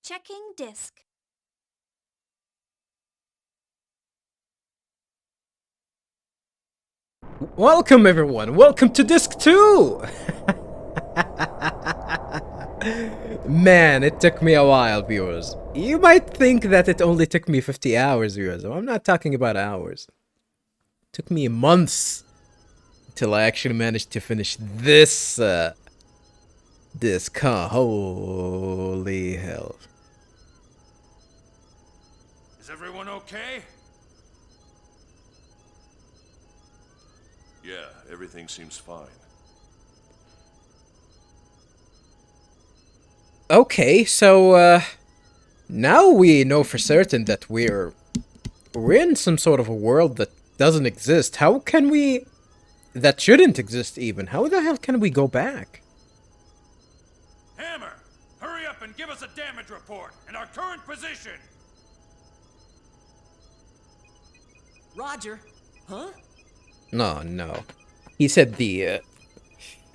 Checking disk. Welcome everyone, welcome to Disc 2! Man, it took me a while, viewers. You might think that it only took me 50 hours, viewers. I'm not talking about hours. It took me months until I actually managed to finish this disc, huh? Holy hell. Is everyone okay? Yeah, everything seems fine. Okay, so, now we know for certain that we're in some sort of a world that doesn't exist. How can we... that shouldn't exist even. How the hell can we go back? Hammer, hurry up and give us a damage report and our current position. Roger. Huh? No. He said the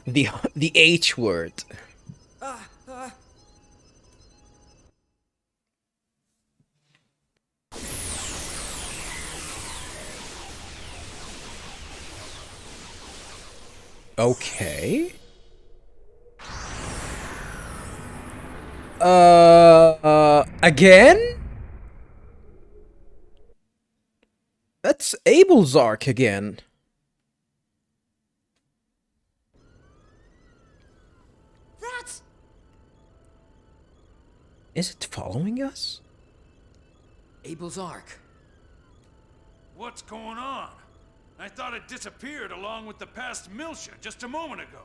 H word. Okay. Again? That's Abel's arc again. That's... Is it following us? Abel's Ark. What's going on? I thought it disappeared along with the past Miltia just a moment ago.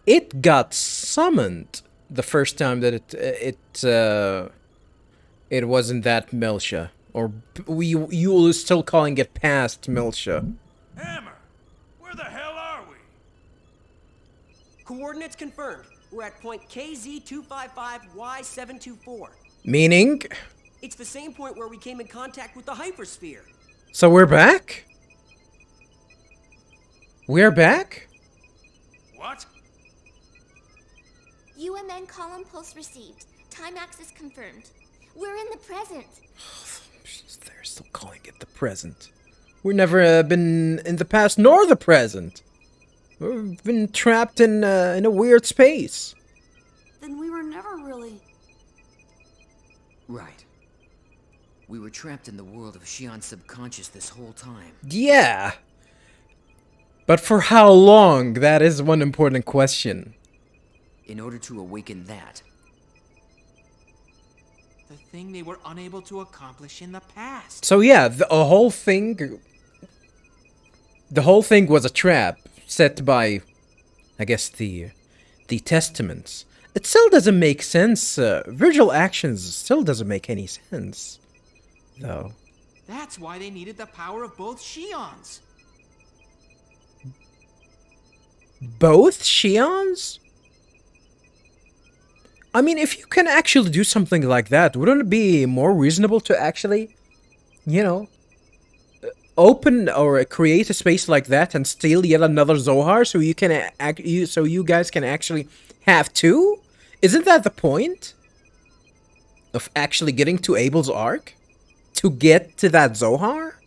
It got summoned the first time that it wasn't that Miltia, or you were still calling it past Miltia. Hammer, where the hell are we? Coordinates confirmed. We're at point KZ255Y724. Meaning? It's the same point where we came in contact with the hypersphere. So we're back? We're back? What? UMN column pulse received. Time axis confirmed. We're in the present. They're still calling it the present. We've never been in the past nor the present. We've been trapped in a weird space. Then we were never really... Right. We were trapped in the world of Shion's subconscious this whole time. Yeah. But for how long? That is one important question. In order to awaken that, The thing they were unable to accomplish in the past. So yeah, the whole thing was a trap set by, I guess, the testaments. It still doesn't make sense. Virgil actions still doesn't make any sense, though. That's why they needed the power of both Shions. Both Shions? I mean, if you can actually do something like that, wouldn't it be more reasonable to actually, you know, open or create a space like that and steal yet another Zohar so you can so you guys can actually have two? Isn't that the point of actually getting to Abel's Ark? To get to that Zohar?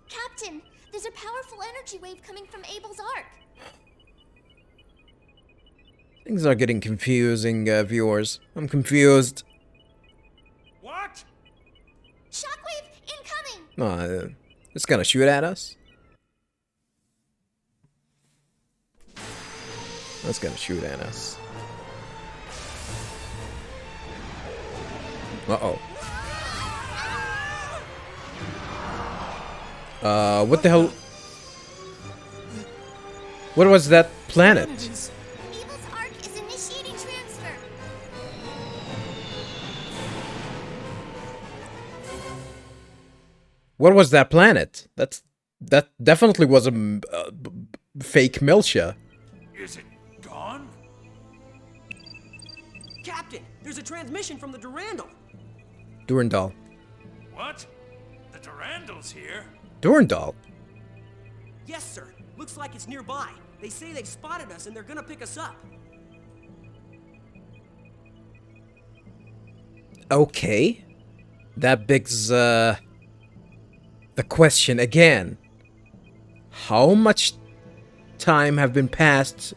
Captain, there's a powerful energy wave coming from Abel's Ark. Things are getting confusing, viewers. I'm confused. What? Shockwave incoming! It's gonna shoot at us? It's gonna shoot at us. Uh-oh. What the hell? What was that planet? Abel's Ark is initiating transfer. What was that planet? That definitely was a fake Miltia. Is it gone? Captain, there's a transmission from the Durandal. Durandal. What? The Durandal's here? Durandal? Yes, sir. Looks like it's nearby. They say they've spotted us and they're gonna pick us up. Okay. That begs, the question again. How much time have been passed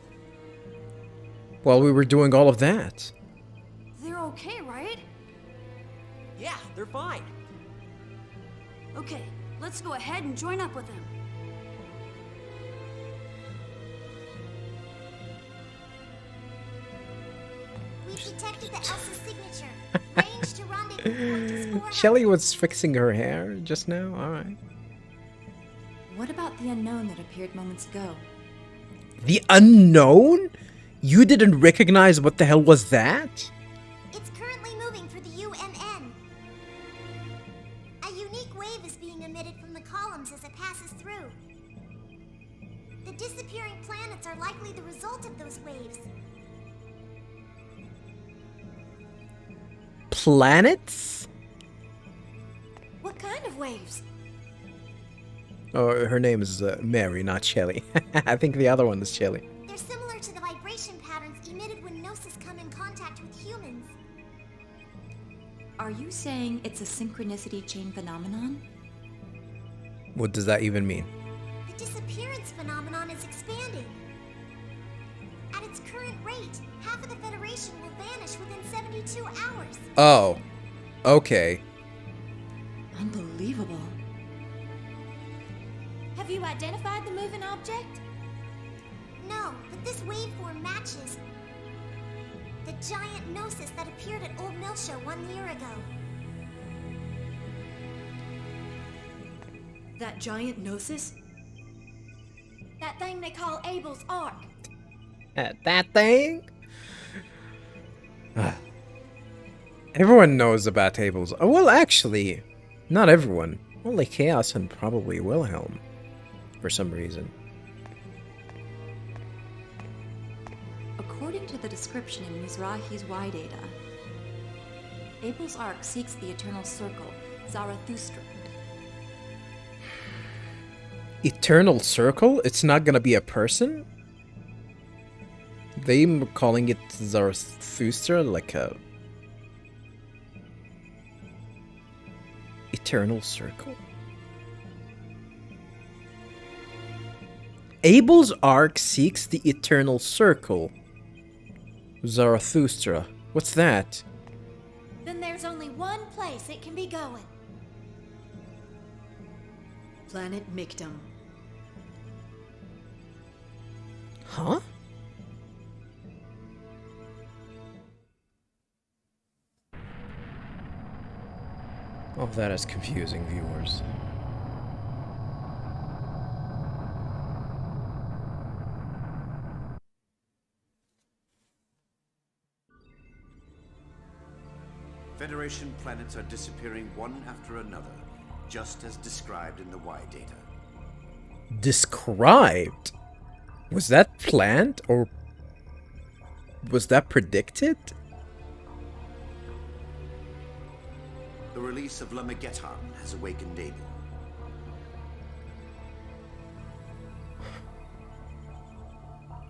while we were doing all of that? They're okay, right? Yeah, they're fine. Okay, let's go ahead and join up with them. We've detected the Elsa's signature. Range to rendezvous point is 400. Shelly was fixing her hair just now. Alright. What about the unknown that appeared moments ago? The unknown? You didn't recognize what the hell was that? It's currently moving for the UNN. A unique wave is being emitted from the columns as it passes through. The disappearing planets are likely the result of those waves. Planets? What kind of waves? Oh, her name is Mary, not Shelly. I think the other one is Shelly. They're similar to the vibration patterns emitted when Gnosis come in contact with humans. Are you saying it's a synchronicity chain phenomenon? What does that even mean? The disappearance phenomenon is expanding. At its current rate, half of the Federation will vanish within 72 hours. Oh. Okay. Unbelievable. Have you identified the moving object? No, but this waveform matches the giant Gnosis that appeared at Old Mill Show 1 year ago. That giant Gnosis? That thing they call Abel's Ark. That thing? Everyone knows about tables. Oh, well, actually, not everyone. Only Chaos and probably Wilhelm. For some reason. According to the description in Mizrahi's Y data, Abel's Ark seeks the eternal circle, Zarathustra. Eternal Circle? It's not gonna be a person? They're calling it Zarathustra, like a... Eternal Circle? Abel's Ark seeks the Eternal Circle. Zarathustra. What's that? Then there's only one place it can be going. Planet Mictum. Huh? Oh, that is confusing, viewers. Federation planets are disappearing one after another, just as described in the Y data. Described? Was that planned, or was that predicted? The release of Lemegeton has awakened Abel.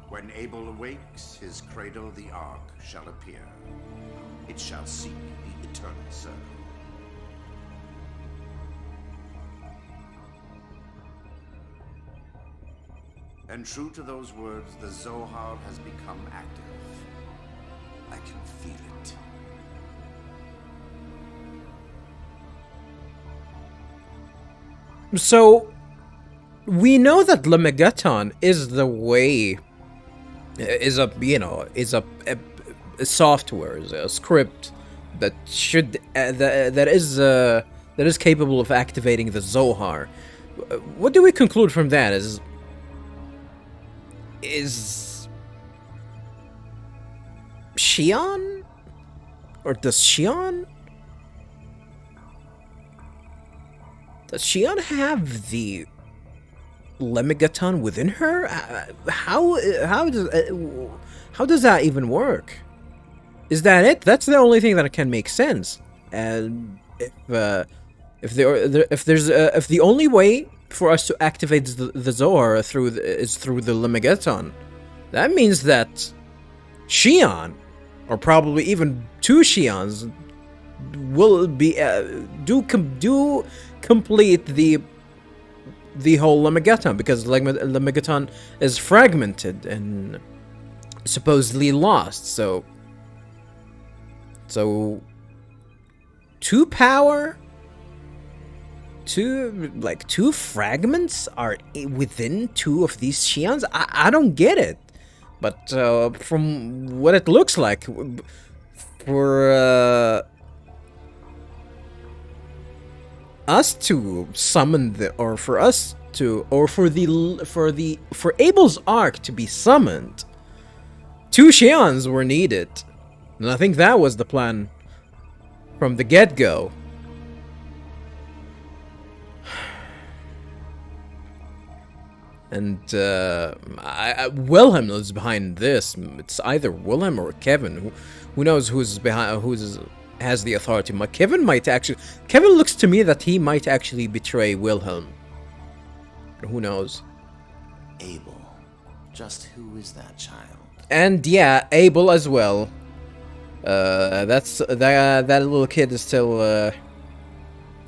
When Abel awakes, his cradle, the Ark, shall appear. It shall seek the eternal circle. And true to those words, the Zohar has become active. I can feel it. So, we know that Lemegeton is the way, is a software, is a script that should that is capable of activating the Zohar. What do we conclude from that? Is Shion, or does Shion have the Lemegeton within her? How does that even work? Is that it? That's the only thing that can make sense. And if the only way for us to activate the Zohar through the Lemegeton. That means that Shion, or probably even 2 Shions, will be do complete the whole Lemegeton, because Lemegeton is fragmented and supposedly lost. So 2 power, 2 fragments are within 2 of these Shions. I don't get it, but from what it looks like, for us to summon for Abel's Ark to be summoned, 2 Shions were needed, and I think that was the plan from the get-go. And Wilhelm is behind this. It's either Wilhelm or Kevin. Who knows who's behind? Has the authority? Kevin looks to me that he might actually betray Wilhelm. Who knows? Abel. Just who is that child? And yeah, Abel as well. That little kid is still a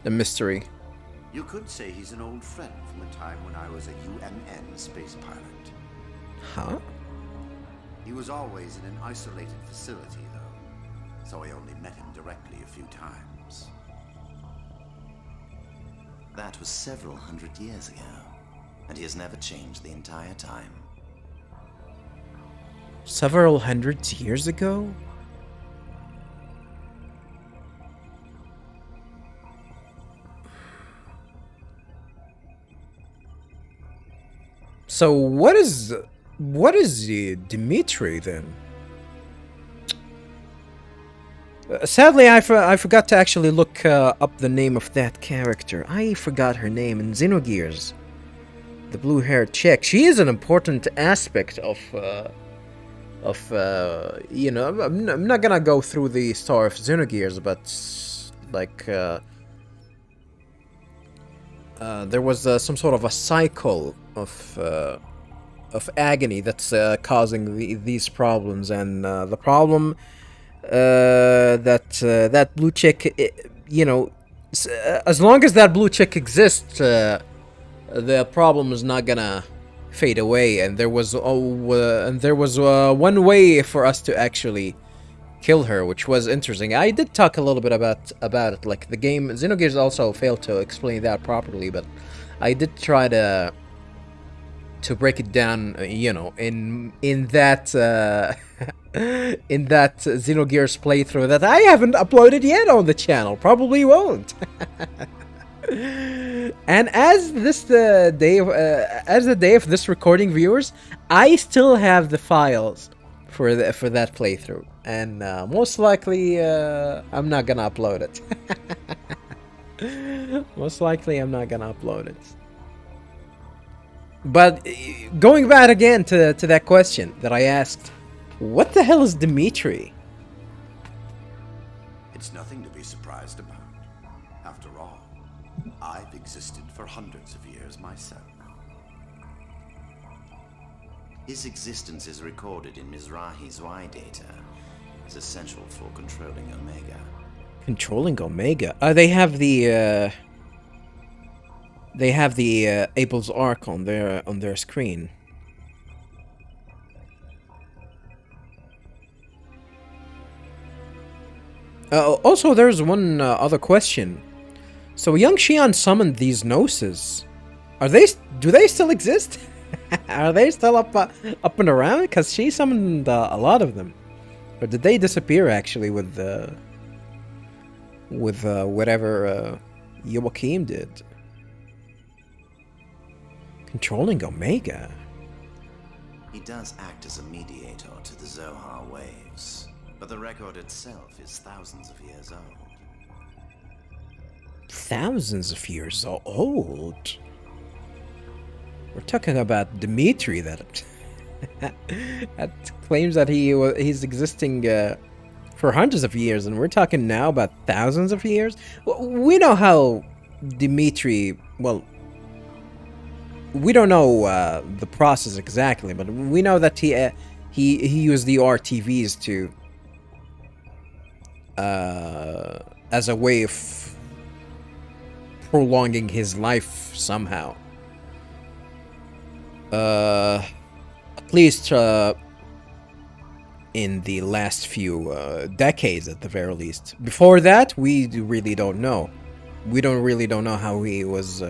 mystery. You could say he's an old friend from the time when I was a UMN space pilot. Huh? He was always in an isolated facility, though, so I only met him directly a few times. That was several hundred years ago, and he has never changed the entire time. Several hundred years ago? So what is Dimitri then? Sadly, I forgot to actually look up the name of that character. I forgot her name in Xenogears. The blue-haired chick. She is an important aspect of you know, I'm not gonna go through the story of Xenogears, but like there was some sort of a cycle of agony that's causing these problems, and the problem that blue chick, you know, as long as that blue chick exists, the problem is not gonna fade away. And there was one way for us to actually kill her, which was interesting. I did talk a little bit about it. Like, the game Xenogears also failed to explain that properly, but I did try to break it down, you know, in that in that Xenogears playthrough that I haven't uploaded yet on the channel. Probably won't. And as the day of this recording, viewers, I still have the files for that playthrough, and most likely I'm not gonna upload it. Most likely I'm not gonna upload it. But going back again to that question that I asked, what the hell is Dimitri? It's nothing to be surprised about. After all, I've existed for hundreds of years myself. His existence is recorded in Mizrahi's Y data. It's essential for controlling Omega. Controlling Omega? They have the Abel's Ark on their screen. Also, there's one other question. So, young Shion summoned these Gnosis. Do they still exist? Are they still up and around? Because she summoned a lot of them. Or did they disappear actually with whatever Joachim did? Controlling Omega. He does act as a mediator to the Zohar waves, but the record itself is thousands of years old. Thousands of years old? We're talking about Dimitri that claims that he's existing for hundreds of years, and we're talking now about thousands of years? We know how Dimitri, well, we don't know the process exactly, but we know that he used the RTVs to as a way of prolonging his life somehow. At least in the last few decades, at the very least. Before that, we really don't know. We don't know how he was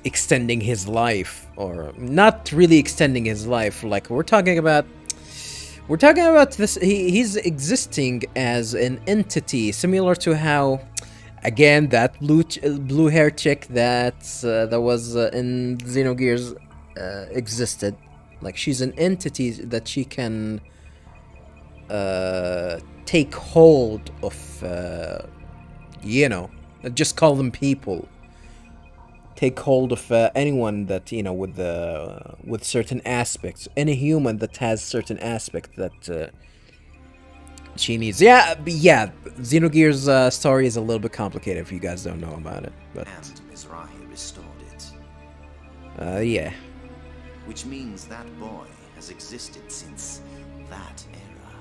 extending his life, or not really extending his life. Like we're talking about this. He's existing as an entity, similar to how, again, that blue hair chick that was in Xenogears existed. Like she's an entity that she can take hold of. Just call them people. Take hold of anyone that with certain aspects. Any human that has certain aspects that she needs. Yeah. Xenogears' story is a little bit complicated if you guys don't know about it. But And Mizrahi restored it. yeah. Which means that boy has existed since that era.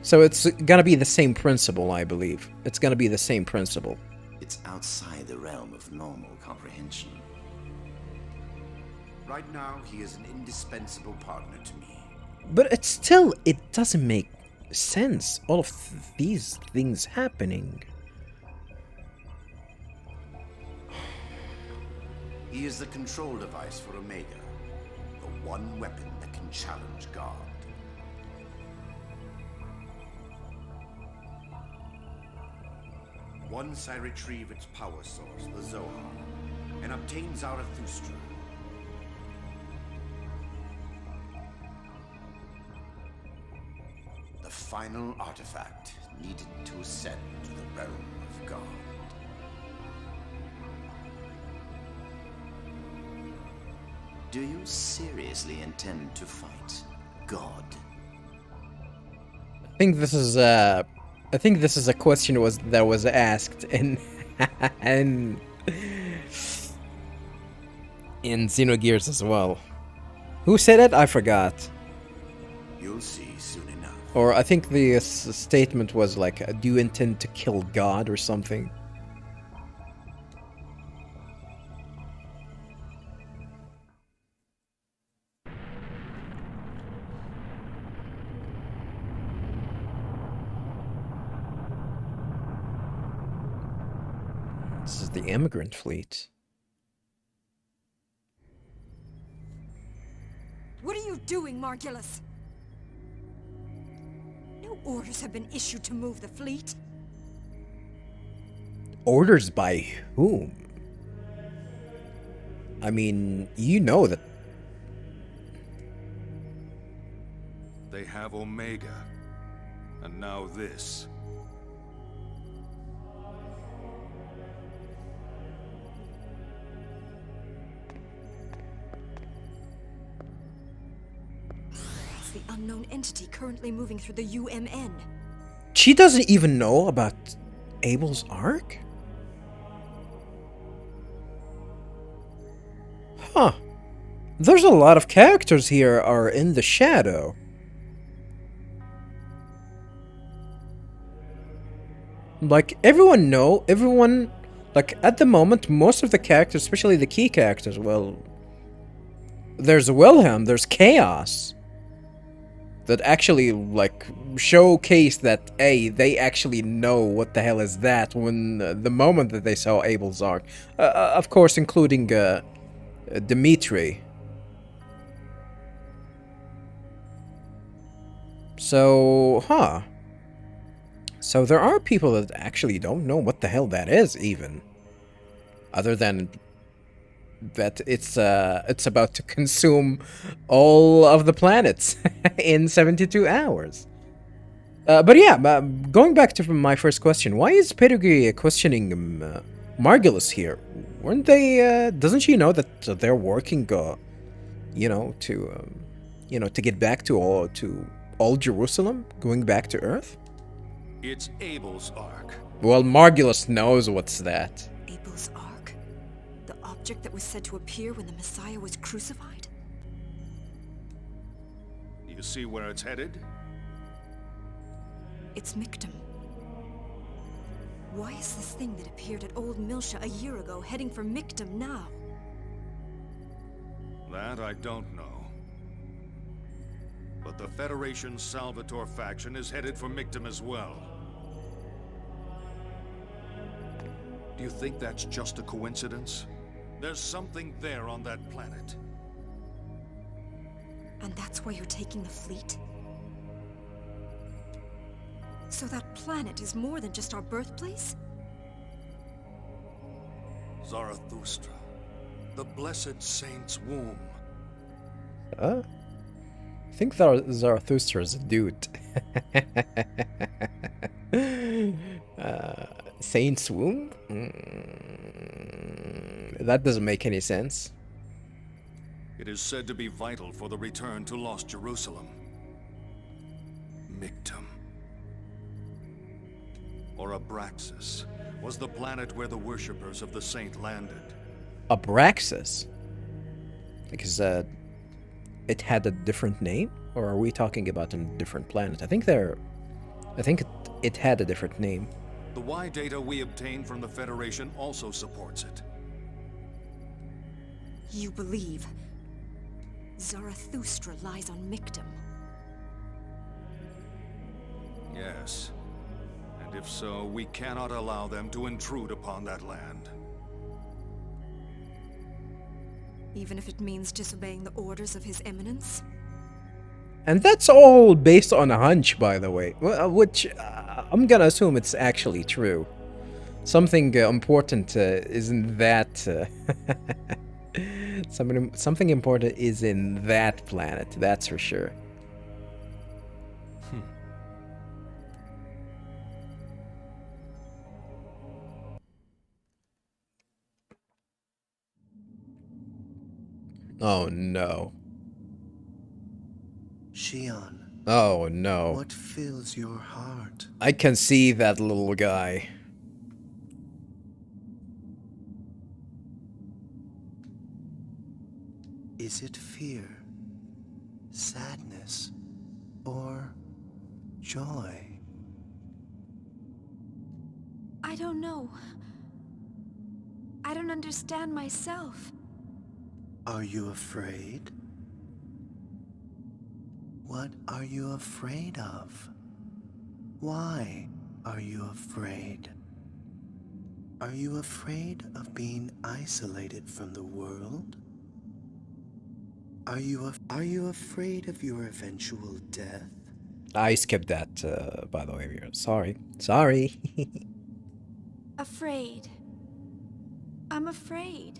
So it's gonna be the same principle, I believe. It's gonna be the same principle. It's outside the realm of normal comprehension. Right now, he is an indispensable partner to me. But it doesn't make sense. All of these things happening. He is the control device for Omega, the one weapon that can challenge God. Once I retrieve its power source, the Zohar, and obtain Zarathustra, the final artifact needed to ascend to the realm of God. Do you seriously intend to fight God? I think this is a question that was asked in Xenogears as well. Who said it? I forgot. You'll see soon enough. Or I think the statement was like, "Do you intend to kill God?" or something. This is the immigrant fleet. What are you doing, Margulis? No orders have been issued to move the fleet. Orders by whom? I mean, you know that. They have Omega. And now this. It's the unknown entity currently moving through the UMN. She doesn't even know about Abel's Ark? Huh. There's a lot of characters here are in the shadow. Like, everyone, like, at the moment, most of the characters, especially the key characters, well, there's Wilhelm, there's Chaos, that actually, like, showcase that, hey, they actually know what the hell is that when the moment that they saw Abel's Ark. Of course, including Dimitri. So, huh. So there are people that actually don't know what the hell that is, even. Other than that it's about to consume all of the planets in 72 hours. But yeah, going back to my first question, why is Pedigree questioning Margulis here? Weren't they, doesn't she know that they're working, to get back to all Jerusalem, going back to Earth? It's Abel's Ark. Well, Margulis knows what's that. Abel's Ark? The object that was said to appear when the Messiah was crucified? You see where it's headed? It's Mictum. Why is this thing that appeared at Old Milsha a year ago heading for Mictum now? That I don't know. But the Federation's Salvatore faction is headed for Mictum as well. Do you think that's just a coincidence? There's something there on that planet. And that's why you're taking the fleet? So that planet is more than just our birthplace? Zarathustra. The blessed saint's womb. I think Zarathustra is a dude. Saint's womb? That doesn't make any sense. It is said to be vital for the return to Lost Jerusalem. Mictum. Or Abraxas was the planet where the worshippers of the saint landed. Abraxas? Because it had a different name? Or are we talking about a different planet? I think it had a different name. The Y data we obtained from the Federation also supports it. You believe Zarathustra lies on Mictum? Yes. And if so, we cannot allow them to intrude upon that land. Even if it means disobeying the orders of His Eminence? And that's all based on a hunch, by the way, which I'm gonna assume it's actually true. Something important is in that... something important is in that planet, that's for sure. Oh no. Shion. Oh no. What fills your heart? I can see that little guy. Is it fear, sadness, or joy? I don't know. I don't understand myself. Are you afraid? What are you afraid of? Why are you afraid? Are you afraid of being isolated from the world? Are you afraid of your eventual death? I skipped that, by the way. Sorry. Sorry. Afraid. I'm afraid.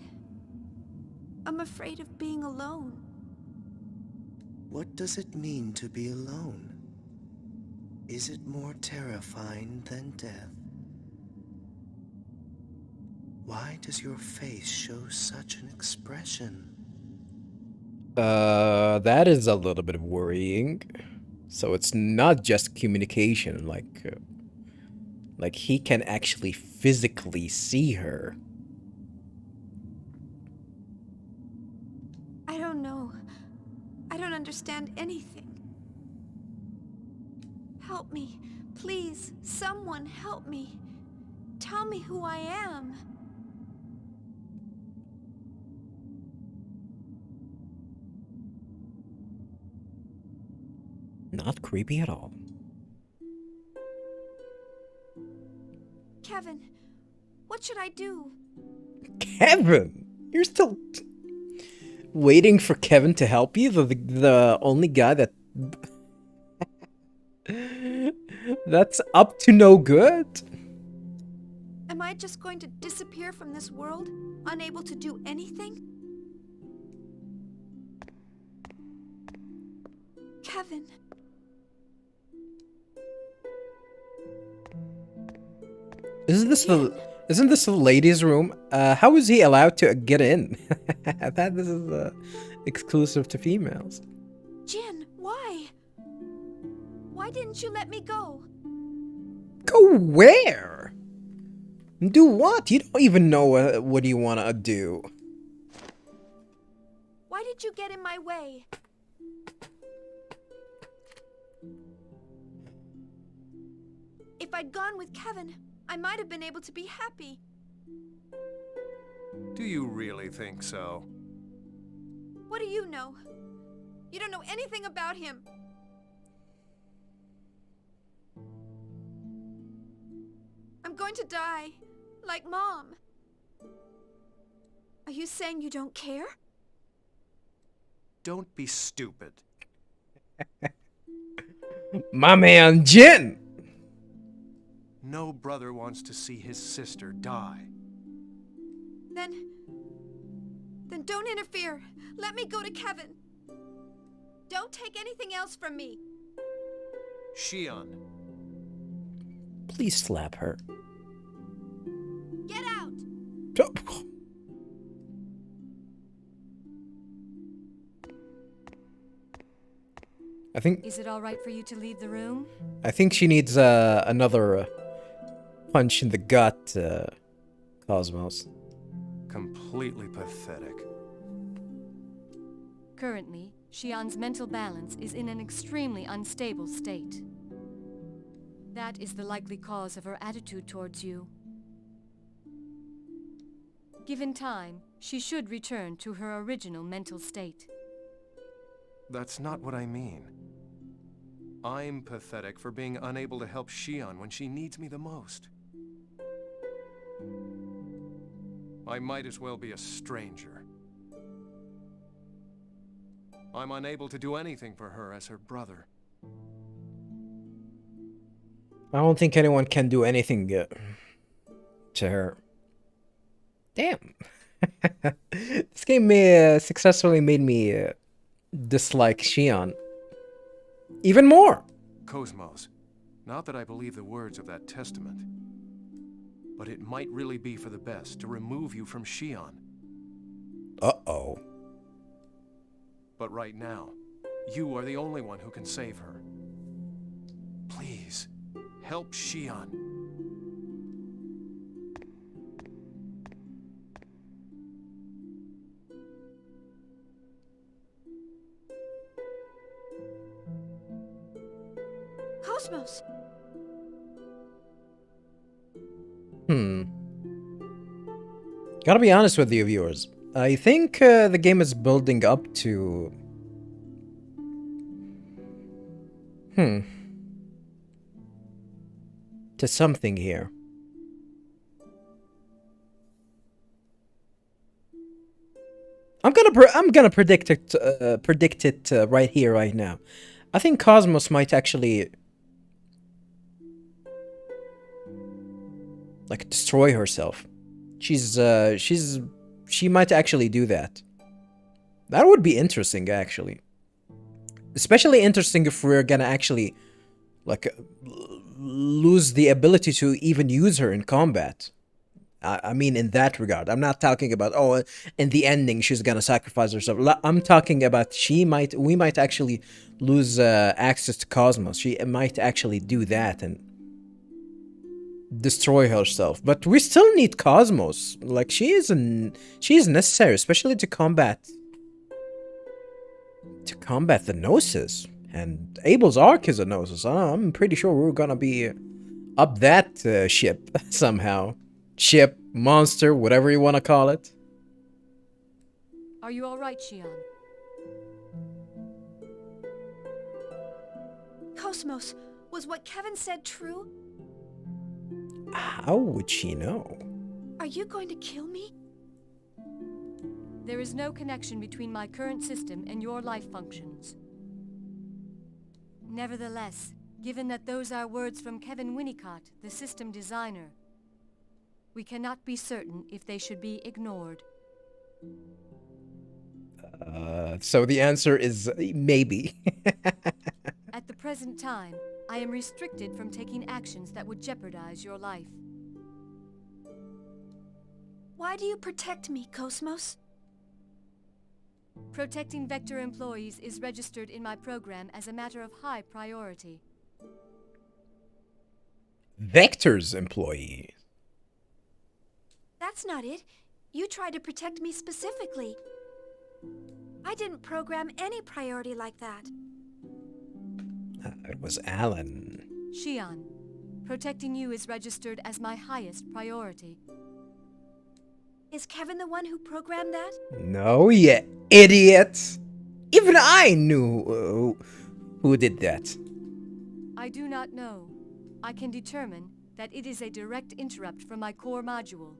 I'm afraid of being alone. What does it mean to be alone? Is it more terrifying than death? Why does your face show such an expression? That is a little bit worrying. So it's not just communication, like he can actually physically see her. I don't know. I don't understand anything. Help me. Please, someone help me. Tell me who I am. Not creepy at all. Kevin, what should I do? Kevin? You're still waiting for Kevin to help you? The only guy that's up to no good? Am I just going to disappear from this world, unable to do anything? Kevin. Isn't this the ladies' room? How is he allowed to get in? I thought this is exclusive to females. Jin, why? Why didn't you let me go? Go where? Do what? You don't even know what you want to do. Why did you get in my way? If I'd gone with Kevin, I might have been able to be happy. Do you really think so? What do you know? You don't know anything about him. I'm going to die, like Mom. Are you saying you don't care? Don't be stupid. My man, Jin! No brother wants to see his sister die. Then don't interfere. Let me go to Kevin. Don't take anything else from me. Shion. Please slap her. Get out! I think... Is it all right for you to leave the room? I think she needs another punch in the gut, KOS-MOS. Completely pathetic. Currently, Shion's mental balance is in an extremely unstable state. That is the likely cause of her attitude towards you. Given time, she should return to her original mental state. That's not what I mean. I'm pathetic for being unable to help Shion when she needs me the most. I might as well be a stranger. I'm unable to do anything for her as her brother. I don't think anyone can do anything to her. Damn. This game successfully made me dislike Shion even more. KOS-MOS, not that I believe the words of that testament, but it might really be for the best to remove you from Shion. Uh-oh. But right now, you are the only one who can save her. Please, help Shion. KOS-MOS! Gotta be honest with you, viewers. I think the game is building up to... to something here. I'm gonna predict it right here, right now. I think KOS-MOS might actually like destroy herself. She might actually do that. That would be interesting, actually. Especially interesting if we're gonna actually like lose the ability to even use her in combat. I mean, in that regard. I'm not talking about, oh, in the ending she's gonna sacrifice herself. I'm talking about we might actually lose access to KOS-MOS. She might actually do that and destroy herself. But we still need KOS-MOS. Like, she is necessary, especially to combat the Gnosis. And Abel's Ark is a Gnosis. I'm pretty sure we're gonna be up that ship somehow. Ship, monster, whatever you want to call it. Are you all right, Shion? KOS-MOS, was what Kevin said true? How would she know? Are you going to kill me? There is no connection between my current system and your life functions. Nevertheless, given that those are words from Kevin Winnicott, the system designer, we cannot be certain if they should be ignored. So the answer is maybe. At the present time, I am restricted from taking actions that would jeopardize your life. Why do you protect me, KOS-MOS? Protecting Vector employees is registered in my program as a matter of high priority. Vector's employee? That's not it. You tried to protect me specifically. I didn't program any priority like that. It was Alan. Shion, protecting you is registered as my highest priority. Is Kevin the one who programmed that? No, you idiot! Even I knew who did that. I do not know. I can determine that it is a direct interrupt from my core module.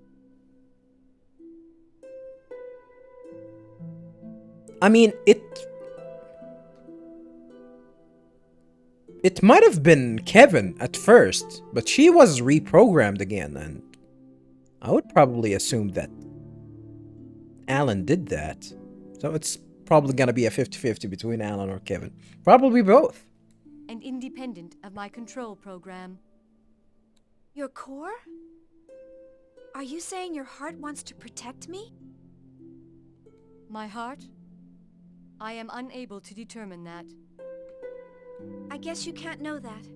I mean, it might have been Kevin at first, but she was reprogrammed again, and I would probably assume that Alan did that. So it's probably gonna be a 50-50 between Alan or Kevin. Probably both. And independent of my control program. Your core? Are you saying your heart wants to protect me? My heart? I am unable to determine that. I guess you can't know that.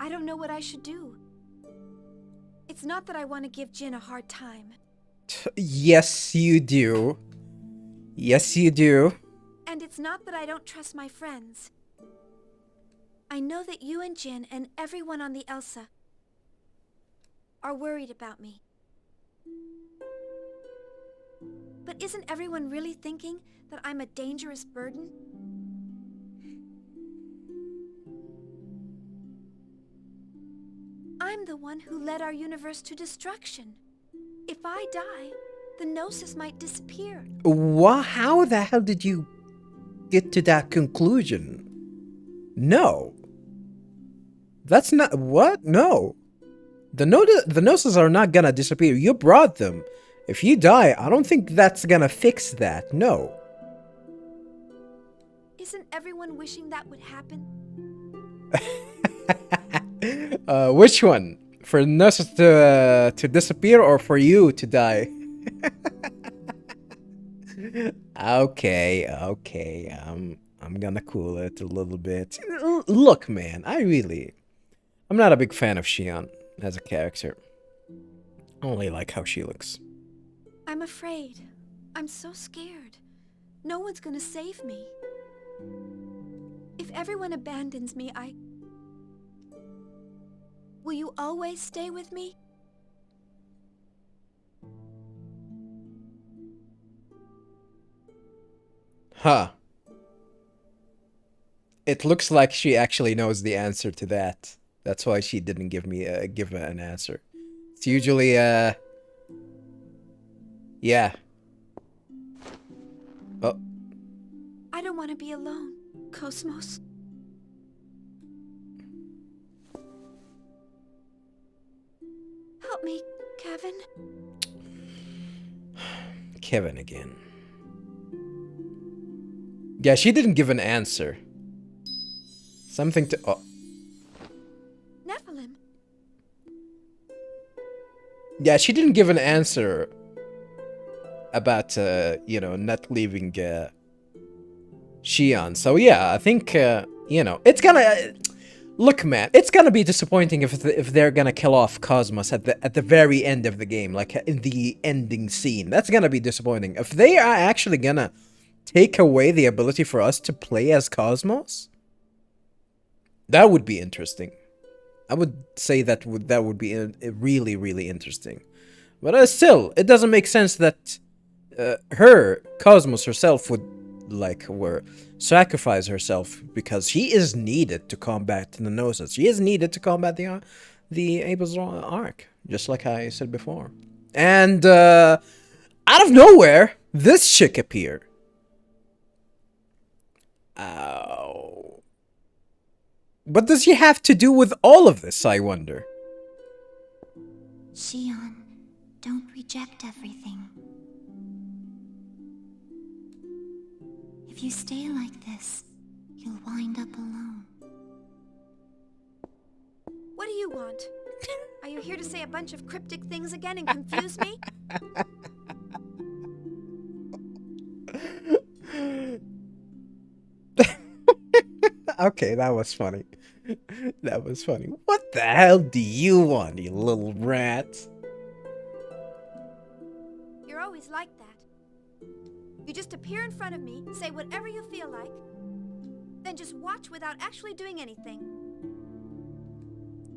I don't know what I should do. It's not that I want to give Jin a hard time. Yes, you do. Yes, you do. And it's not that I don't trust my friends. I know that you and Jin and everyone on the Elsa are worried about me. But isn't everyone really thinking that I'm a dangerous burden? I'm the one who led our universe to destruction. If I die, the Gnosis might disappear. How the hell did you get to that conclusion? No. That's not... What? No. The Gnosis are not gonna disappear. You brought them. If you die, I don't think that's gonna fix that. No. Isn't everyone wishing that would happen? Which one? For the Gnosis to disappear or for you to die? Okay. I'm gonna cool it a little bit. Look, man, I'm not a big fan of Shion as a character. I only like how she looks. I'm afraid. I'm so scared. No one's gonna save me. If everyone abandons me, will you always stay with me? Huh. It looks like she actually knows the answer to that. That's why she didn't give an answer. It's usually, yeah. Oh. I don't want to be alone, KOS-MOS. Help me, Kevin. Kevin again. Yeah, she didn't give an answer. Something to... Oh. Nephilim. Yeah, she didn't give an answer about, not leaving Shion. So yeah, I think, it's gonna... look, man, it's gonna be disappointing if they're gonna kill off KOS-MOS at the very end of the game, like in the ending scene. That's gonna be disappointing. If they are actually gonna take away the ability for us to play as KOS-MOS, that would be interesting. I would say that would be really, really interesting. But still, it doesn't make sense that KOS-MOS herself would sacrifice herself, because she is needed to combat the Gnosis. She is needed to combat the Abel's Arc, just like I said before. And out of nowhere, this chick appeared. What does she have to do with all of this, I wonder? Shion, don't reject everything. If you stay like this, you'll wind up alone. What do you want? Are you here to say a bunch of cryptic things again and confuse me? Okay, that was funny. That was funny. What the hell do you want, you little rat? you're always like that. You just appear in front of me, say whatever you feel like, then just watch without actually doing anything.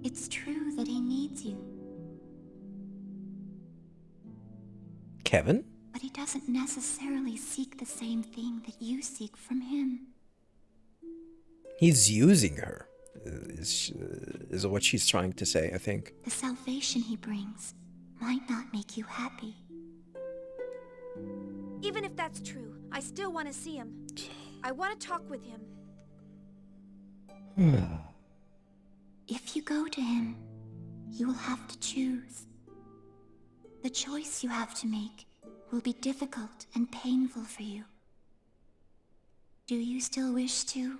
It's true that he needs you. Kevin? But he doesn't necessarily seek the same thing that you seek from him. He's using her, is what she's trying to say, I think. The salvation he brings might not make you happy. Even if that's true, I still want to see him. I want to talk with him. If you go to him, you will have to choose. The choice you have to make will be difficult and painful for you. Do you still wish to?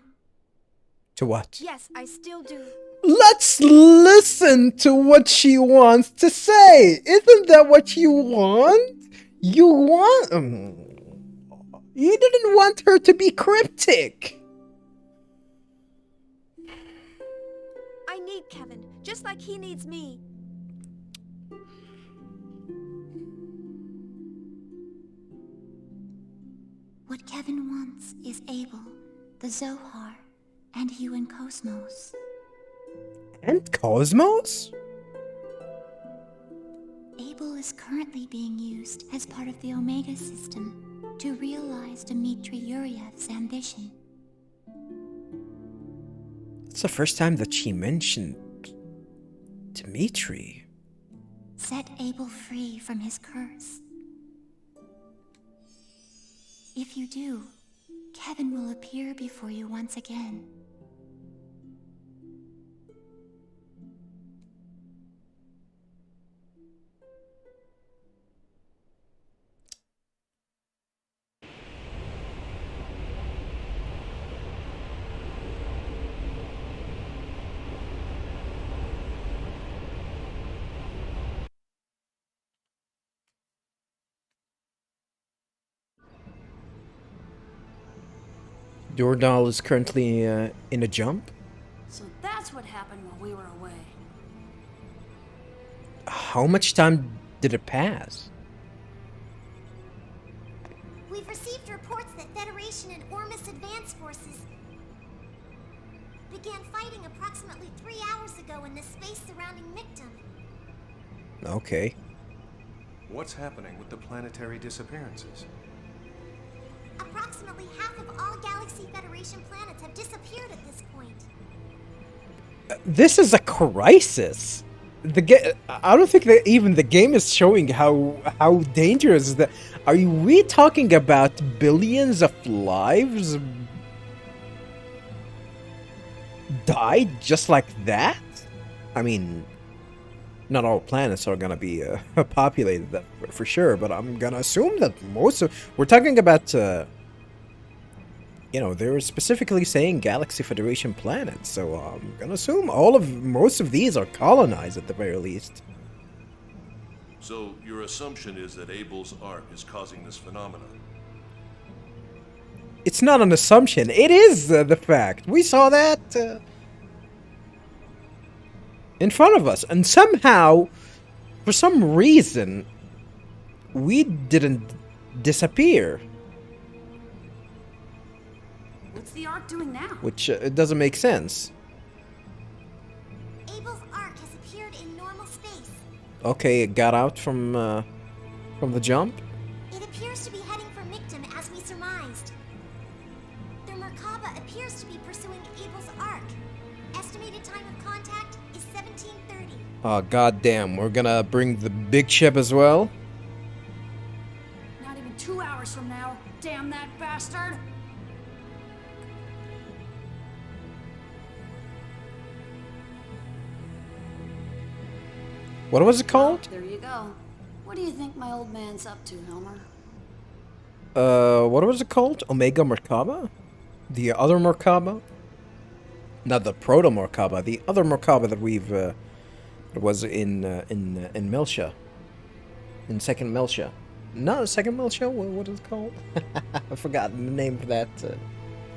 To what? Yes, I still do. Let's listen to what she wants to say. Isn't that what you want? You want... You didn't want her to be cryptic. I need Kevin, just like he needs me. What Kevin wants is Abel, the Zohar, and you and KOS-MOS. And KOS-MOS? Abel is currently being used as part of the Omega system to realize Dmitry Yuryev's ambition. It's the first time that she mentioned Dmitry. Set Abel free from his curse. If you do, Kevin will appear before you once again. Dordal is currently in a jump. So that's what happened while we were away. How much time did it pass? We've received reports that Federation and Ormus Advance Forces began fighting approximately 3 hours ago in the space surrounding Mictum. Okay. What's happening with the planetary disappearances? Approximately half of all Galaxy Federation planets have disappeared at this point. This is a crisis. I don't think that even the game is showing how dangerous that. Are we talking about billions of lives died just like that? I mean, not all planets are gonna be populated that for sure, but I'm gonna assume that most of we're talking about you know, they're specifically saying Galaxy Federation planets, so I'm gonna assume most of these are colonized at the very least. So your assumption is that Abel's arc is causing this phenomenon? It's not an assumption, it is the fact. We saw that in front of us, and somehow, for some reason, we didn't disappear. What's the arc doing now? Which it doesn't make sense. Abel's arc has appeared in normal space. Okay, it got out from the jump. It appears to be heading for Mictum as we surmised. The Merkaba appears to be pursuing Abel's arc. Estimated time of contact is 1730. Oh goddamn! We're gonna bring the big ship as well. Not even 2 hours from now. Damn that bastard! What was it called? There you go. What do you think my old man's up to, Helmer? What was it called? Omega Merkaba? The other Merkaba? Not the Proto Merkaba, the other Merkaba that we've that was in Miltia. In second Miltia. No, second Miltia? What is it called? I've forgotten the name of that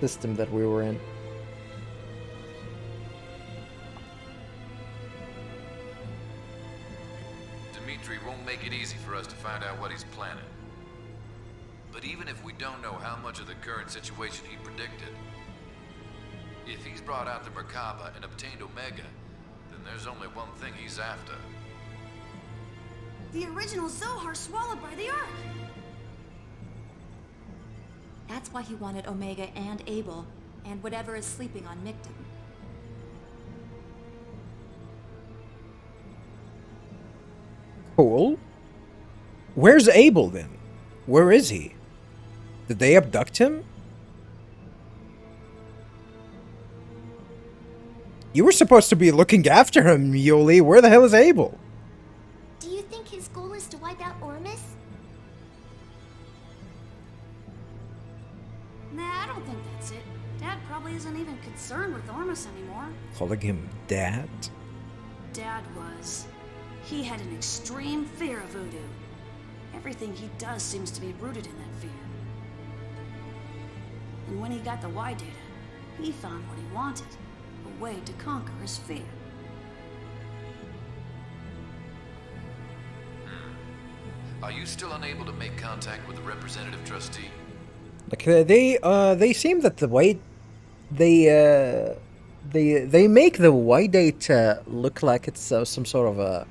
system that we were in. Dmitry won't make it easy for us to find out what he's planning. But even if we don't know how much of the current situation he predicted, if he's brought out the Merkaba and obtained Omega, then there's only one thing he's after. The original Zohar swallowed by the Ark! That's why he wanted Omega and Abel, and whatever is sleeping on Mictum. Cool. Where's Abel then? Where is he? Did they abduct him? You were supposed to be looking after him, Yuli. Where the hell is Abel? Do you think his goal is to wipe out Ormus? Nah, I don't think that's it. Dad probably isn't even concerned with Ormus anymore. Calling him Dad? Dad was. He had an extreme fear of voodoo. Everything he does seems to be rooted in that fear. And when he got the Y data, he found what he wanted. A way to conquer his fear. Are you still unable to make contact with the representative trustee? Like they seem that the white they make the white date look like it's some sort of a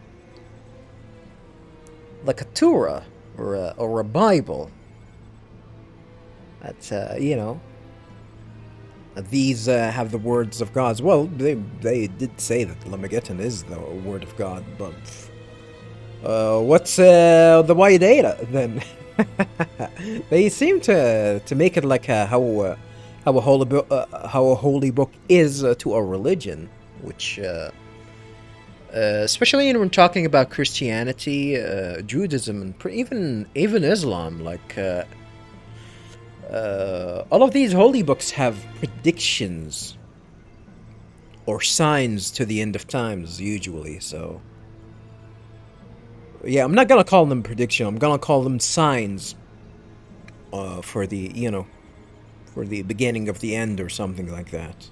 like a Torah or a Bible. That you know, these have the words of God. Well, they did say that Lamageddon is the word of God, but what's the white data then? They seem to make it like how a holy book is to a religion, which especially when talking about Christianity, Judaism, and even Islam, like all of these holy books have predictions or signs to the end of times usually. So yeah, I'm not gonna call them prediction. I'm gonna call them signs for the, you know, for the beginning of the end or something like that.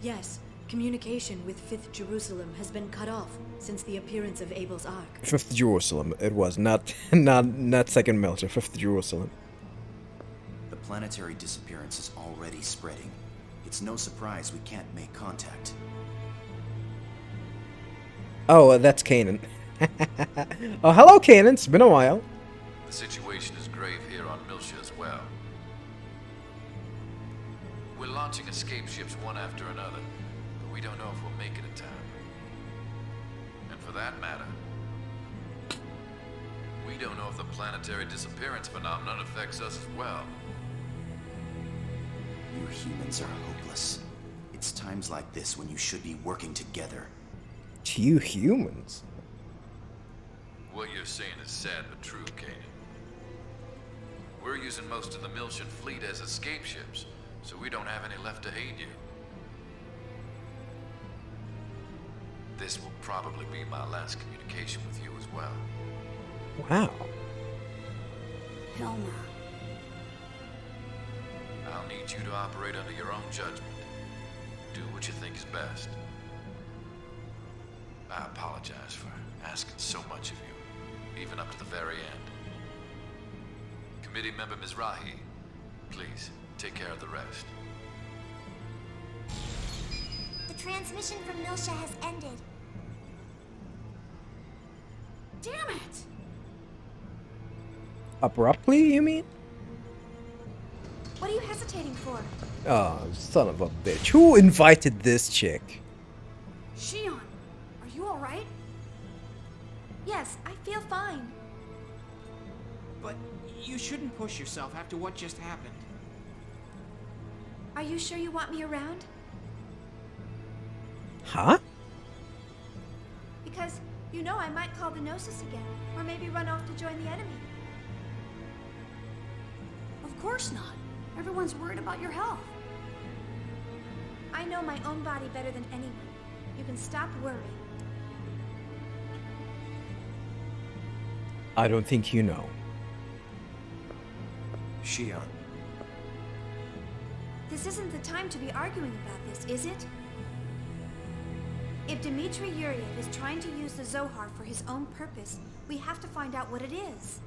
Yes, communication with 5th Jerusalem has been cut off since the appearance of Abel's Ark. 5th Jerusalem, it was not Second Melter. 5th Jerusalem. The planetary disappearance is already spreading. It's no surprise we can't make contact. Oh, that's Kanan. Oh, hello, Kanan. It's been a while. The situation is grave here on Miltia as well. We're launching escape ships one after another, but we don't know if we'll make it in time. And for that matter, we don't know if the planetary disappearance phenomenon affects us as well. You humans are hopeless. It's times like this when you should be working together. You humans? What you're saying is sad but true, Kanan. We're using most of the Miltian fleet as escape ships, so we don't have any left to aid you. This will probably be my last communication with you as well. Wow. Helmer. I'll need you to operate under your own judgment. Do what you think is best. I apologize for asking so much of you, even up to the very end. Committee member Mizrahi, please take care of the rest. The transmission from Miltia has ended. Damn it! Abruptly, you mean? What are you hesitating for? Oh, son of a bitch. Who invited this chick? Shion, are you alright? Yes, I feel fine. But you shouldn't push yourself after what just happened. Are you sure you want me around? Huh? Because, you know, I might call the Gnosis again, or maybe run off to join the enemy. Of course not. Everyone's worried about your health. I know my own body better than anyone. You can stop worrying. I don't think you know. Shion. This isn't the time to be arguing about this, is it? If Dmitry Yuriev is trying to use the Zohar for his own purpose, we have to find out what it is.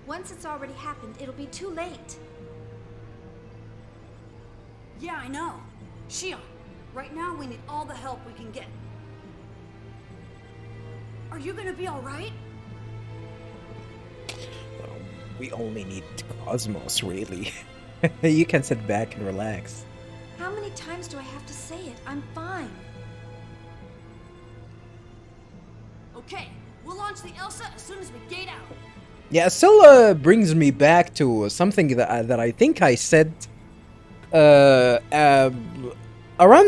Once it's already happened, it'll be too late. Yeah, I know. Shion, right now we need all the help we can get. Are you gonna be alright? We only need KOS-MOS, really. You can sit back and relax. How many times do I have to say it? I'm fine. Okay, we'll launch the Elsa as soon as we gate out. Yeah, it still brings me back to something that I think I said around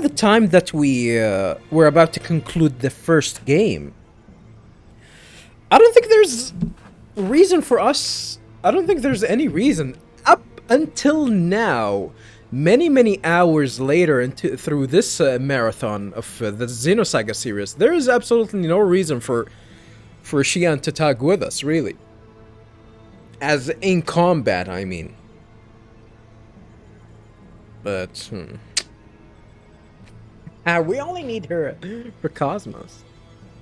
the time that we were about to conclude the first game. I don't think there's reason for us. I don't think there's any reason up until now. Many hours later through this marathon of the Xenosaga series, there is absolutely no reason for Shion to tag with us, really. As in combat, I mean. But we only need her for KOS-MOS.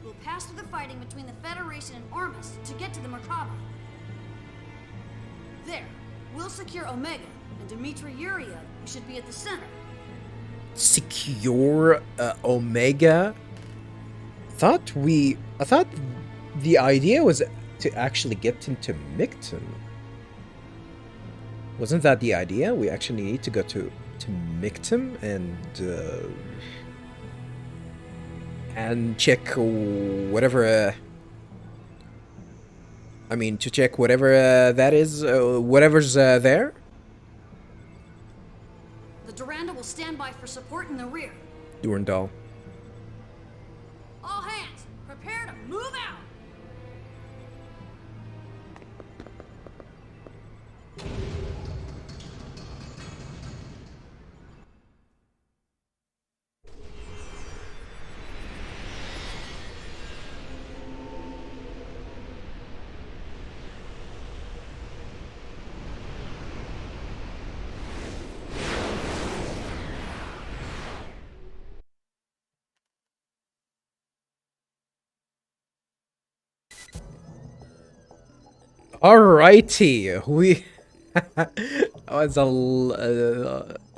We'll pass through the fighting between the Federation and Armus to get to the Merkaba. There, we'll secure Omega, and Dmitry Yuriev should be at the center. Secure Omega? I thought the idea was to actually get into Micton. Wasn't that the idea? We actually need to go to Micton and check whatever. I mean, to check whatever that is, whatever's there. The Duranda will stand by for support in the rear. Durandal. All hands, prepare to move out. Alrighty, we it's a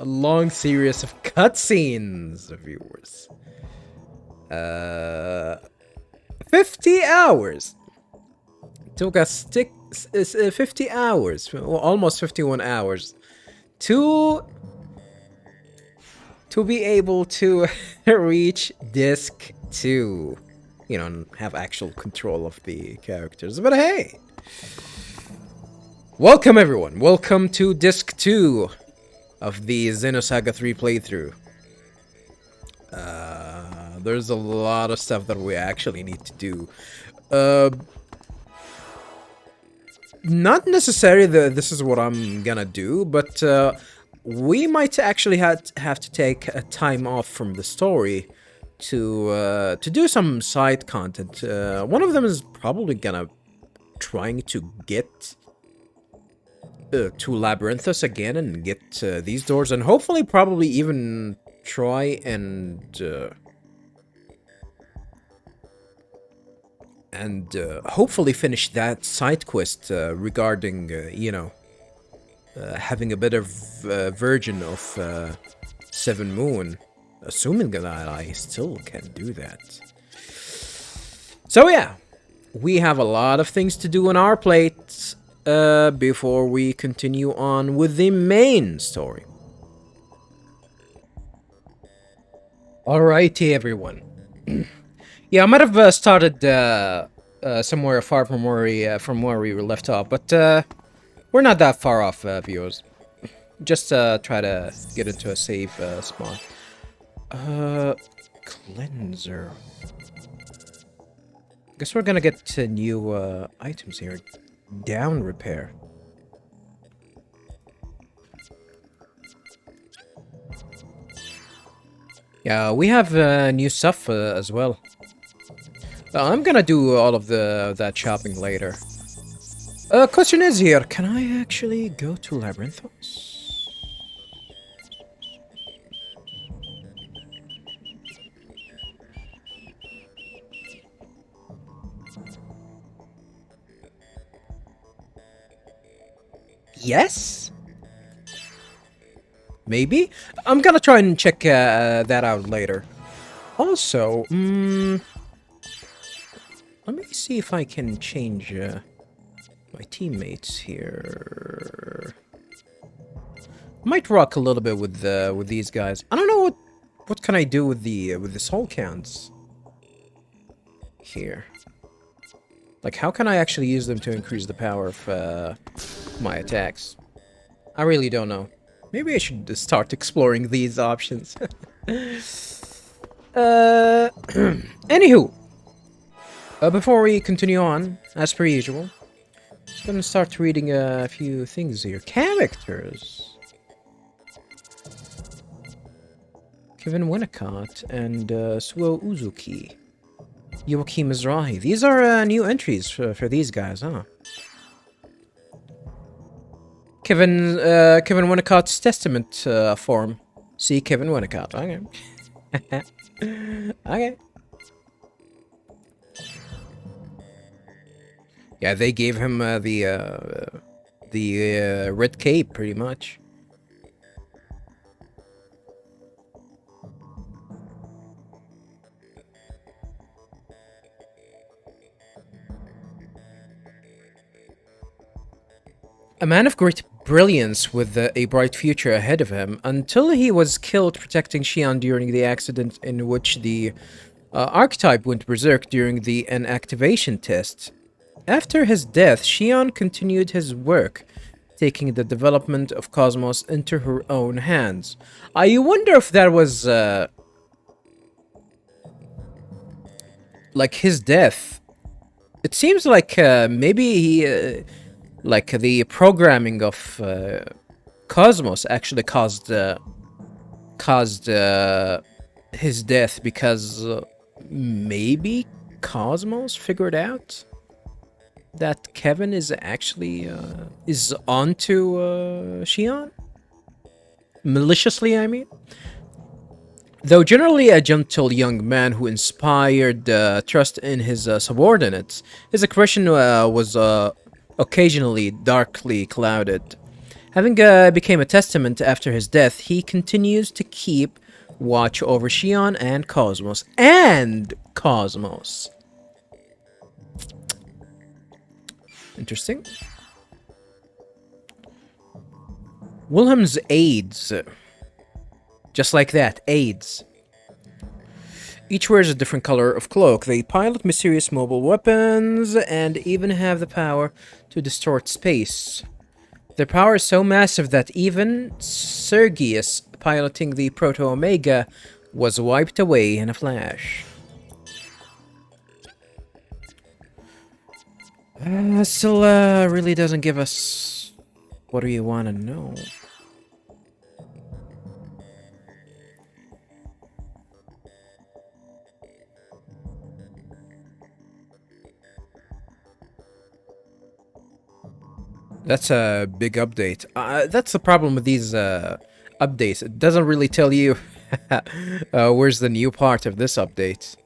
long series of cutscenes, viewers. 50 hours. Took us 50 hours, well, almost 51 hours, to be able to reach Disc 2. You know, and have actual control of the characters. But hey! Welcome everyone, welcome to Disc 2 of the Xenosaga 3 playthrough. There's a lot of stuff that we actually need to do. Not necessarily this is what I'm gonna do, but we might actually have to take a time off from the story to do some side content. One of them is probably gonna trying to get to Labyrinthus again and get these doors, and hopefully probably even try and hopefully finish that side quest regarding you know, having a better version of Seven Moon, assuming that I still can do that. So yeah, we have a lot of things to do on our plate before we continue on with the main story. Alrighty, everyone. Yeah, I might have started somewhere far from where we were left off, but we're not that far off, viewers. Just try to get into a safe spot. Cleanser. Guess we're gonna get new items here. Down repair. Yeah, we have new stuff as well. I'm gonna do all of that shopping later. Question is here, can I actually go to Labyrinthos? Yes? Maybe? I'm gonna try and check that out later. Also, let me see if I can change my teammates here. Might rock a little bit with these guys. I don't know what can I do with the soul counts here. Like, how can I actually use them to increase the power of my attacks? I really don't know. Maybe I should start exploring these options. Anywho, before we continue on, as per usual, I'm gonna start reading a few things here. Characters. Kevin Winnicott and Suo Uzuki. Yoki Mizrahi. These are new entries for these guys, huh? Kevin Winnicott's testament form. See Kevin Winnicott. Okay. Okay. Yeah, they gave him the red cape, pretty much. A man of great brilliance with a bright future ahead of him, until he was killed protecting Shion during the accident in which the archetype went berserk during the inactivation test. After his death, Shion continued his work, taking the development of KOS-MOS into her own hands. I wonder if that was like his death. It seems like maybe he like the programming of KOS-MOS actually caused his death, because maybe KOS-MOS figured out that Kevin is actually is onto Shion maliciously, I mean. Though generally a gentle young man who inspired trust in his subordinates, his expression was occasionally darkly clouded. Having became a testament after his death, he continues to keep watch over Shion and KOS-MOS. Interesting. Wilhelm's aides. Just like that, aides. Each wears a different color of cloak. They pilot mysterious mobile weapons and even have the power to distort space. Their power is so massive that even Sergius, piloting the Proto-Omega, was wiped away in a flash. Still really doesn't give us what do you want to know. That's a big update. That's the problem with these updates. It doesn't really tell you where's the new part of this update.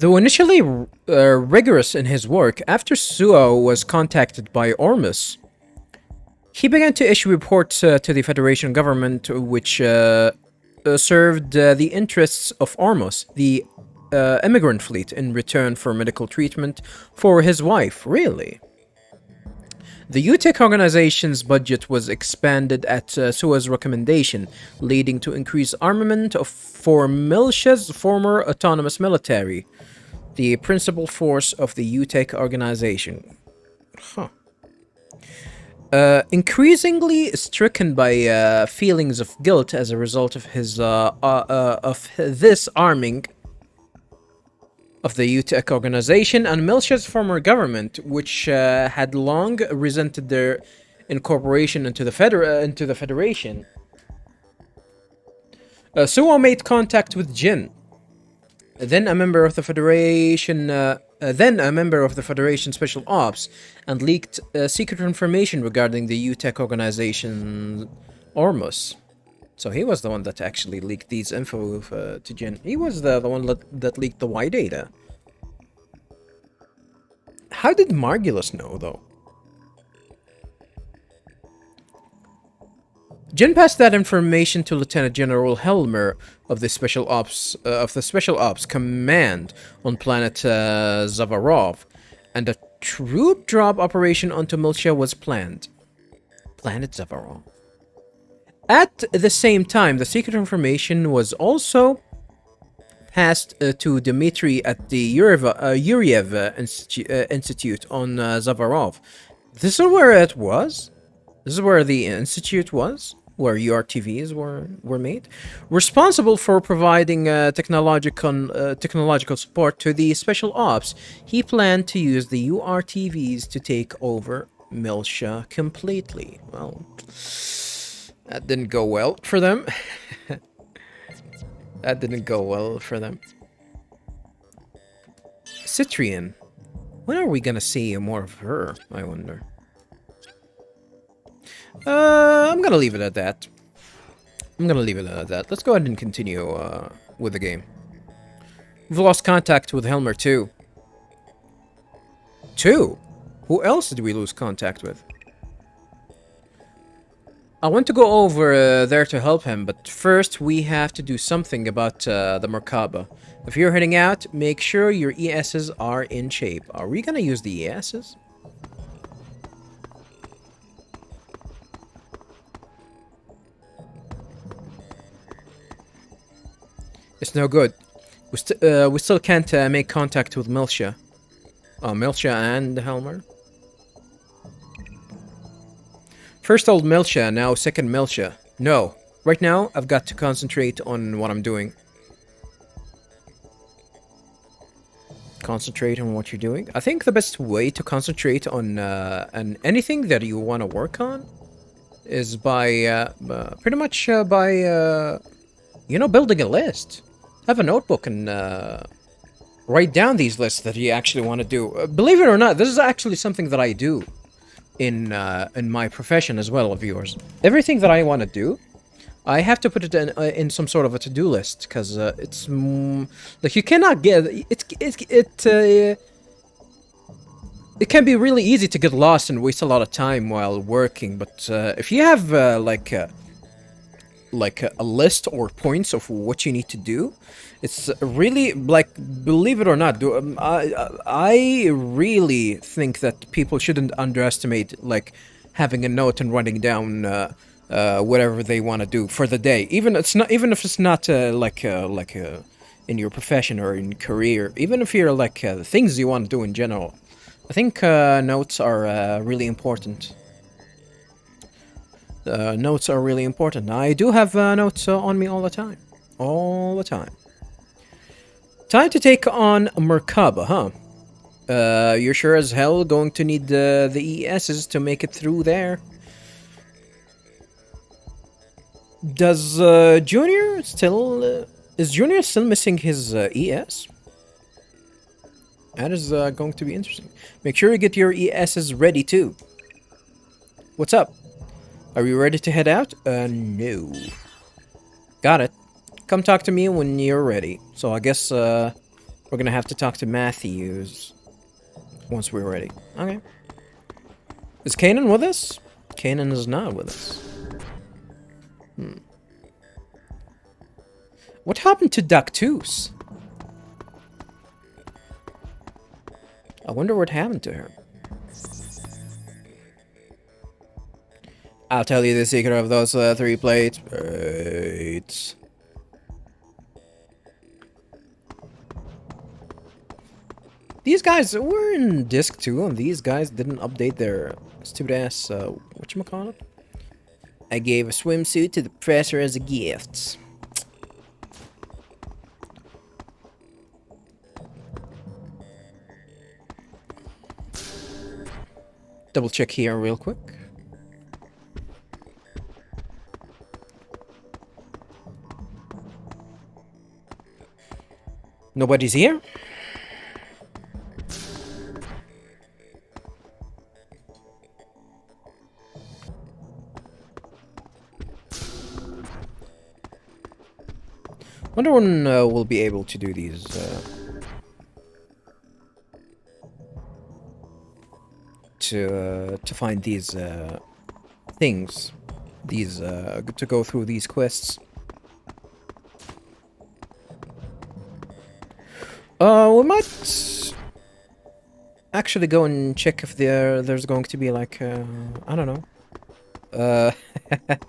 Though initially rigorous in his work, after Suo was contacted by Ormus, he began to issue reports to the Federation government which served the interests of Ormus, the immigrant fleet, in return for medical treatment for his wife. Really? The UTEC organization's budget was expanded at Suo's recommendation, leading to increased armament for Militia's former autonomous military, the principal force of the UTEC organization. Huh. Increasingly stricken by feelings of guilt as a result of his this arming of the UTEC organization and Militia's former government, which had long resented their incorporation into the Federation, Suo made contact with Jin, then a member of the Federation then a member of the Federation Special Ops, and leaked secret information regarding the UTech organization KOS-MOS. So he was the one that actually leaked these info to Jin. He was the one that leaked the Y data. How did Margulis know, though? Jin passed that information to Lieutenant General Helmer of the Special Ops Command on planet Zavarov, and a troop drop operation onto Miltia was planned. Planet Zavarov. At the same time, the secret information was also passed to Dmitry at the Yuriev Institute on Zavarov. This is where it was? This is where the institute was? Where URTVs were made? Responsible for providing technological support to the Special Ops, he planned to use the URTVs to take over Miltia completely. Well, that didn't go well for them. That didn't go well for them. Citrian. When are we gonna see more of her, I wonder? I'm gonna leave it at that. Let's go ahead and continue with the game. We've lost contact with Helmer too. Who else did we lose contact with? I want to go over there to help him, but first we have to do something about the Merkaba. If you're heading out, make sure your ESs are in shape. Are we gonna use the ESs? It's no good. We still can't make contact with Miltia. Miltia and Helmer. First old Miltia, now second Miltia. No. Right now, I've got to concentrate on what I'm doing. Concentrate on what you're doing? I think the best way to concentrate on anything that you want to work on is by, pretty much by, you know, building a list. Have a notebook and write down these lists that you actually want to do. Believe it or not, this is actually something that I do in my profession as well, viewers. Everything that I want to do, I have to put it in some sort of a to-do list, because it's like you cannot get it can be really easy to get lost and waste a lot of time while working, but if you have like a list or points of what you need to do, it's really, like, believe it or not, I really think that people shouldn't underestimate, like, having a note and writing down whatever they want to do for the day. Even if it's not in your profession or in career, even if you're like the things you want to do in general. I think notes are really important. Notes are really important. I do have notes on me all the time. All the time. Time to take on Merkaba, huh? You're sure as hell going to need the ESs to make it through there. Does Junior still... is Junior still missing his ES? That is going to be interesting. Make sure you get your ESs ready too. What's up? Are you ready to head out? No. Got it. Come talk to me when you're ready. So I guess we're gonna have to talk to Matthews once we're ready. Okay. Is Kanan with us? Kanan is not with us. What happened to Dactus? I wonder what happened to her. I'll tell you the secret of those 3 plates. Plates. These guys were in disc 2, and these guys didn't update their stupid ass, whatchamacallit? I gave a swimsuit to the professor as a gift. Double check here real quick. Nobody's here? Wonder when we'll be able to do these. To find these things, these to go through these quests. We might actually go and check if there's going to be like I don't know,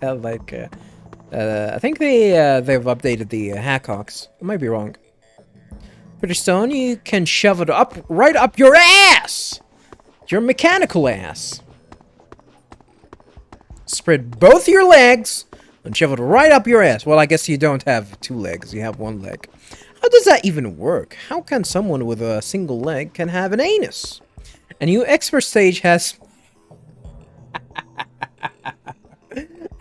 like I think they've updated the Hackhawks. I might be wrong. Pretty stone, you can shove it up right up your ass. Your mechanical ass. Spread both your legs and shove it right up your ass. Well, I guess you don't have 2 legs. You have 1 leg. How does that even work? How can someone with a single leg can have an anus? A new expert stage has...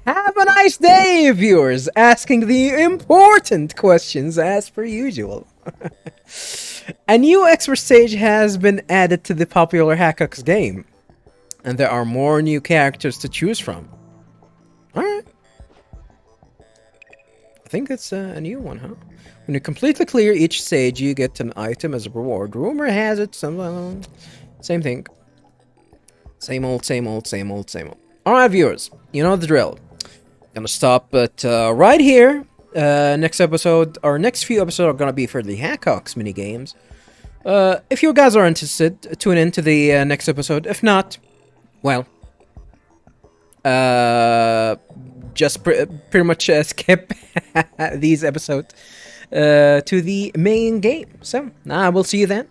Have a nice day, viewers, asking the important questions as per usual. A new expert stage has been added to the popular Hackhawks game, and there are more new characters to choose from. Alright. I think it's a new one, huh? When you completely clear each stage, you get an item as a reward. Rumor has it, same thing. Same old, same old, same old, same old. Alright, viewers, you know the drill. Gonna stop at right here. Next episode, or next few episodes are gonna be for the Hackhawks minigames. If you guys are interested, tune in to the next episode. If not, well, just pretty much skip these episodes to the main game. So, I will see you then.